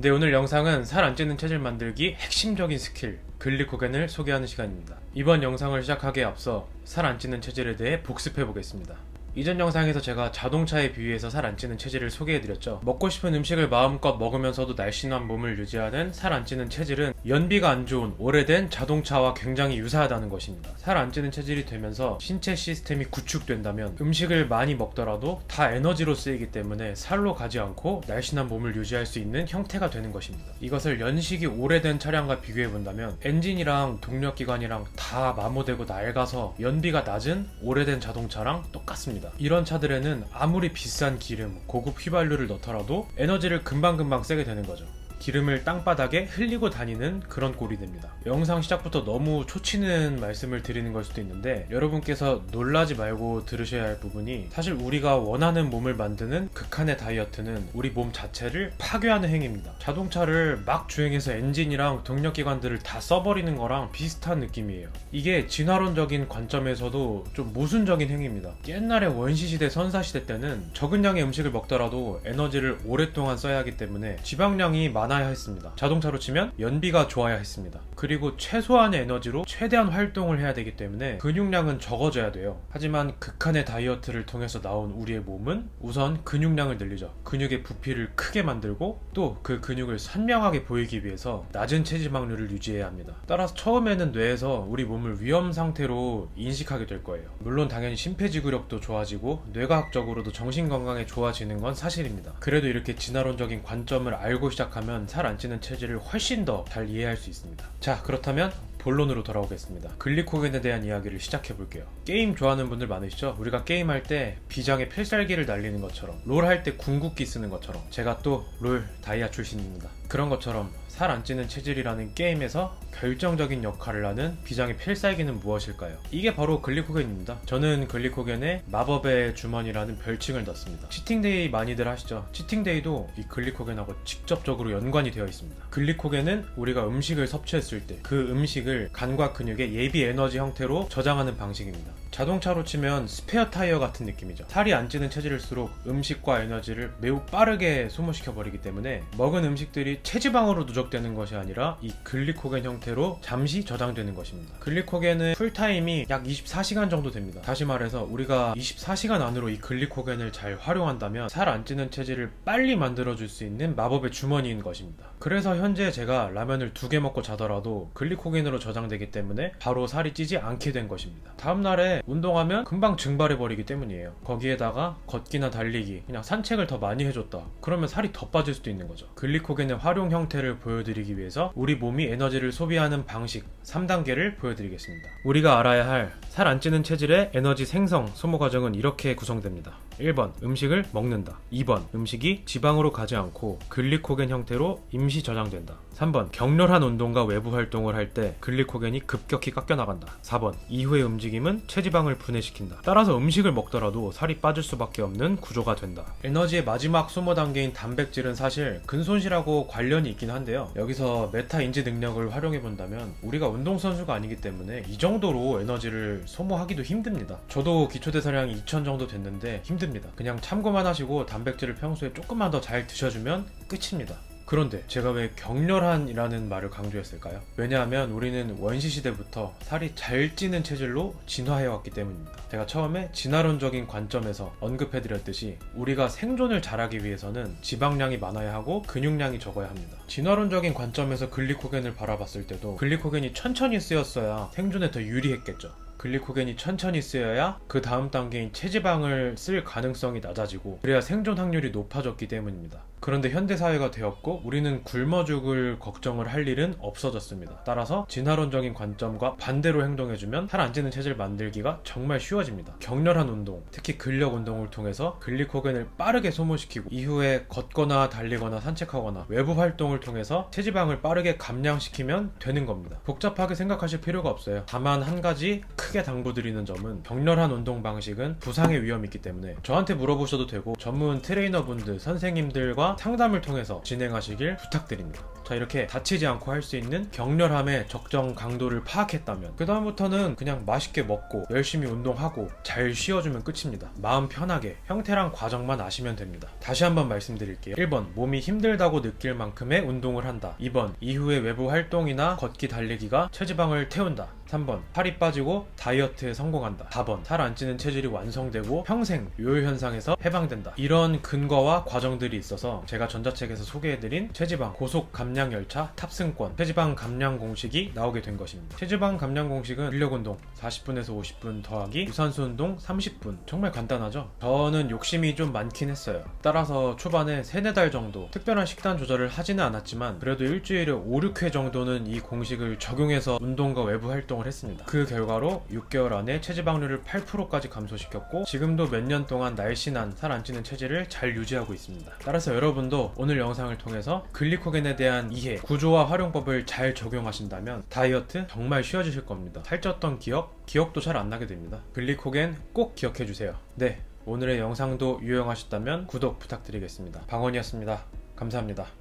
네, 오늘 영상은 살 안 찌는 체질 만들기 핵심적인 스킬 글리코겐을 소개하는 시간입니다. 이번 영상을 시작하기에 앞서 살 안 찌는 체질에 대해 복습해 보겠습니다. 이전 영상에서 제가 자동차에 비유해서 살 안 찌는 체질을 소개해드렸죠. 먹고 싶은 음식을 마음껏 먹으면서도 날씬한 몸을 유지하는 살 안 찌는 체질은 연비가 안 좋은 오래된 자동차와 굉장히 유사하다는 것입니다. 살 안 찌는 체질이 되면서 신체 시스템이 구축된다면 음식을 많이 먹더라도 다 에너지로 쓰이기 때문에 살로 가지 않고 날씬한 몸을 유지할 수 있는 형태가 되는 것입니다. 이것을 연식이 오래된 차량과 비교해본다면 엔진이랑 동력기관이랑 다 마모되고 낡아서 연비가 낮은 오래된 자동차랑 똑같습니다. 이런 차들에는 아무리 비싼 기름, 고급 휘발유를 넣더라도 에너지를 금방금방 쓰게 되는 거죠. 기름을 땅바닥에 흘리고 다니는 그런 꼴이 됩니다. 영상 시작부터 너무 초치는 말씀을 드리는 걸 수도 있는데 여러분께서 놀라지 말고 들으셔야 할 부분이, 사실 우리가 원하는 몸을 만드는 극한의 다이어트는 우리 몸 자체를 파괴하는 행위입니다. 자동차를 막 주행해서 엔진이랑 동력기관들을 다 써버리는 거랑 비슷한 느낌이에요. 이게 진화론적인 관점에서도 좀 모순적인 행위입니다. 옛날에 원시시대, 선사시대 때는 적은 양의 음식을 먹더라도 에너지를 오랫동안 써야 하기 때문에 지방량이 많아야 했습니다. 자동차로 치면 연비가 좋아야 했습니다. 그리고 최소한의 에너지로 최대한 활동을 해야 되기 때문에 근육량은 적어져야 돼요. 하지만 극한의 다이어트를 통해서 나온 우리의 몸은 우선 근육량을 늘리죠. 근육의 부피를 크게 만들고 또 그 근육을 선명하게 보이기 위해서 낮은 체지방률을 유지해야 합니다. 따라서 처음에는 뇌에서 우리 몸을 위험 상태로 인식하게 될 거예요. 물론 당연히 심폐지구력도 좋아지고 뇌과학적으로도 정신건강에 좋아지는 건 사실입니다. 그래도 이렇게 진화론적인 관점을 알고 시작하면 살 안 찌는 체질을 훨씬 더 잘 이해할 수 있습니다. 자, 그렇다면 본론으로 돌아오겠습니다. 글리코겐에 대한 이야기를 시작해 볼게요. 게임 좋아하는 분들 많으시죠? 우리가 게임할 때 비장의 필살기를 날리는 것처럼, 롤 할 때 궁극기 쓰는 것처럼, 제가 또 롤 다이아 출신입니다. 그런 것처럼 살 안 찌는 체질이라는 게임에서 결정적인 역할을 하는 비장의 필살기는 무엇일까요? 이게 바로 글리코겐입니다. 저는 글리코겐에 마법의 주머니라는 별칭을 넣습니다. 치팅데이 많이들 하시죠? 치팅데이도 이 글리코겐하고 직접적으로 연관이 되어 있습니다. 글리코겐은 우리가 음식을 섭취했을 때 그 음식을 간과 근육의 예비 에너지 형태로 저장하는 방식입니다. 자동차로 치면 스페어 타이어 같은 느낌이죠. 살이 안 찌는 체질일수록 음식과 에너지를 매우 빠르게 소모시켜 버리기 때문에 먹은 음식들이 체지방으로 누적되는 것이 아니라 이 글리코겐 형태로 잠시 저장되는 것입니다. 글리코겐은 쿨타임이 약 24시간 정도 됩니다. 다시 말해서 우리가 24시간 안으로 이 글리코겐을 잘 활용한다면 살 안 찌는 체질을 빨리 만들어줄 수 있는 마법의 주머니인 것입니다. 그래서 현재 제가 라면을 2개 먹고 자더라도 글리코겐으로 저장되기 때문에 바로 살이 찌지 않게 된 것입니다. 다음날에 운동하면 금방 증발해버리기 때문이에요. 거기에다가 걷기나 달리기, 그냥 산책을 더 많이 해줬다, 그러면 살이 더 빠질 수도 있는 거죠. 글리코겐의 활용 형태를 보여드리기 위해서 우리 몸이 에너지를 소비하는 방식 3단계를 보여드리겠습니다. 우리가 알아야 할 살 안 찌는 체질의 에너지 생성, 소모 과정은 이렇게 구성됩니다. 1번, 음식을 먹는다. 2번, 음식이 지방으로 가지 않고 글리코겐 형태로 임시 저장된다. 3번, 격렬한 운동과 외부 활동을 할 때 글리코겐이 급격히 깎여나간다. 4번, 이후의 움직임은 체지방을 분해시킨다. 따라서 음식을 먹더라도 살이 빠질 수밖에 없는 구조가 된다. 에너지의 마지막 소모 단계인 단백질은 사실 근손실하고 관련이 있긴 한데요. 여기서 메타 인지 능력을 활용해 본다면 우리가 운동선수가 아니기 때문에 이 정도로 에너지를 소모하기도 힘듭니다. 저도 기초대사량이 2000 정도 됐는데 힘듭니다. 그냥 참고만 하시고 단백질을 평소에 조금만 더 잘 드셔주면 끝입니다. 그런데 제가 왜 격렬한이라는 말을 강조했을까요? 왜냐하면 우리는 원시시대부터 살이 잘 찌는 체질로 진화해왔기 때문입니다. 제가 처음에 진화론적인 관점에서 언급해드렸듯이 우리가 생존을 잘하기 위해서는 지방량이 많아야 하고 근육량이 적어야 합니다. 진화론적인 관점에서 글리코겐을 바라봤을 때도 글리코겐이 천천히 쓰였어야 생존에 더 유리했겠죠. 글리코겐이 천천히 쓰여야 그 다음 단계인 체지방을 쓸 가능성이 낮아지고 그래야 생존 확률이 높아졌기 때문입니다. 그런데 현대사회가 되었고 우리는 굶어 죽을 걱정을 할 일은 없어졌습니다. 따라서 진화론적인 관점과 반대로 행동해주면 살 안 찌는 체질 만들기가 정말 쉬워집니다. 격렬한 운동, 특히 근력 운동을 통해서 글리코겐을 빠르게 소모시키고 이후에 걷거나 달리거나 산책하거나 외부 활동을 통해서 체지방을 빠르게 감량시키면 되는 겁니다. 복잡하게 생각하실 필요가 없어요. 다만 한 가지 크게 당부드리는 점은 격렬한 운동 방식은 부상의 위험이 있기 때문에 저한테 물어보셔도 되고 전문 트레이너분들, 선생님들과 상담을 통해서 진행하시길 부탁드립니다. 자, 이렇게 다치지 않고 할 수 있는 격렬함의 적정 강도를 파악했다면 그 다음부터는 그냥 맛있게 먹고 열심히 운동하고 잘 쉬어주면 끝입니다. 마음 편하게 형태랑 과정만 아시면 됩니다. 다시 한번 말씀드릴게요. 1번 몸이 힘들다고 느낄 만큼의 운동을 한다. 2번 이후에 외부 활동이나 걷기 달리기가 체지방을 태운다. 3번 살이 빠지고 다이어트에 성공한다. 4번 살 안 찌는 체질이 완성되고 평생 요요 현상에서 해방된다. 이런 근거와 과정들이 있어서 제가 전자책에서 소개해드린 체지방 고속 감량 열차 탑승권 체지방 감량 공식이 나오게 된 것입니다. 체지방 감량 공식은 근력 운동 40분에서 50분 더하기 유산소 운동 30분. 정말 간단하죠? 저는 욕심이 좀 많긴 했어요. 따라서 초반에 3-4달 정도 특별한 식단 조절을 하지는 않았지만 그래도 일주일에 5-6회 정도는 이 공식을 적용해서 운동과 외부 활동을 했습니다. 그 결과로 6개월 안에 체지방률을 8%까지 감소시켰고 지금도 몇 년 동안 날씬한 살 안 찌는 체질을 잘 유지하고 있습니다. 따라서 여러분도 오늘 영상을 통해서 글리코겐에 대한 이해, 구조와 활용법을 잘 적용하신다면 다이어트 정말 쉬워지실 겁니다. 살쪘던 기억도 잘 안 나게 됩니다. 글리코겐 꼭 기억해주세요. 네, 오늘의 영상도 유용하셨다면 구독 부탁드리겠습니다. 방원이었습니다. 감사합니다.